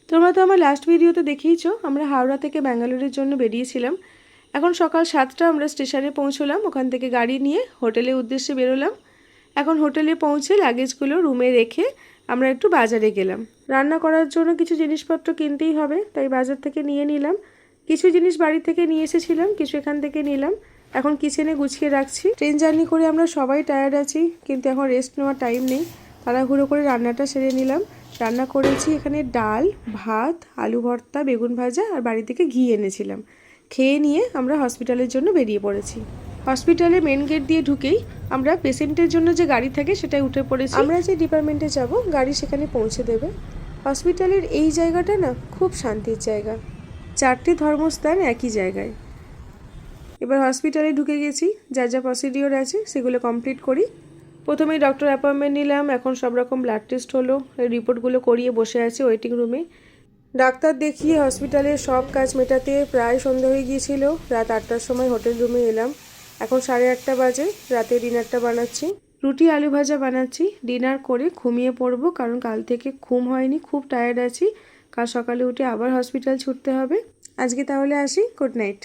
তোমরা তো আমার লাস্ট ভিডিওতে দেখিয়েছো আমরা হাওড়া থেকে ব্যাঙ্গালোরের জন্য বেরিয়েছিলাম। এখন সকাল 7টা আমরা স্টেশনে পৌঁছলাম। ওখান থেকে গাড়ি নিয়ে হোটেলের উদ্দেশ্যে বেরোলাম। এখন হোটেলে পৌঁছে লাগেজগুলো রুমে রেখে আমরা একটু বাজারে গেলাম। রান্না করার জন্য কিছু জিনিসপত্র কিনতেই হবে, তাই বাজার থেকে নিয়ে নিলাম। কিছু জিনিস বাড়ি থেকে নিয়ে এসেছিলাম, কিছু এখান থেকে নিলাম। এখন কিচেনে গুছিয়ে রাখছি। ট্রেন জার্নি করে আমরা সবাই টায়ার্ড আছি, কিন্তু এখন রেস্ট নেওয়ার টাইম নেই। তাড়াহুড়ো করে রান্নাটা সেরে নিলাম। রান্না করেছি এখানে ডাল, ভাত, আলু ভর্তা, বেগুন ভাজা আর বাড়ি থেকে ঘি এনেছিলাম। খেয়ে নিয়ে আমরা হসপিটালের জন্য বেরিয়ে পড়েছি। হসপিটালে মেন গেট দিয়ে ঢুকেই আমরা পেশেন্টের জন্য যে গাড়ি থাকে সেটাই উঠে পড়েছি। আমরা যে ডিপার্টমেন্টে যাব গাড়ি সেখানে পৌঁছে দেবে। হসপিটালের এই জায়গাটা না খুব শান্তির জায়গা। 4টি ধর্মস্থান একই জায়গায়। এবার হসপিটালে ঢুকে গেছি, যা যা প্রসিডিওর আছে সেগুলো কমপ্লিট করি। প্রথমেই ডক্টর অ্যাপয়েন্টমেন্ট নিলাম। এখন সব রকম ব্লাড টেস্ট হলো, এই রিপোর্টগুলো করিয়ে বসে আছি ওয়েটিং রুমে। ডাক্তার দেখিয়ে হসপিটালের সব কাজ মেটাতে প্রায় সন্ধ্যা হয়ে গিয়েছিল। রাত 8টার সময় হোটেল রুমে এলাম। এখন 8:30 বাজে। রাতে ডিনারটা বানাচ্ছি, রুটি আলু ভাজা বানাচ্ছি। ডিনার করে ঘুমিয়ে পড়বো, কারণ কাল থেকে ঘুম হয়নি, খুব টায়ার্ড আছি। কাল সকালে উঠে আবার হসপিটাল ছুটতে হবে। আজকে তাহলে আসি, গুড নাইট।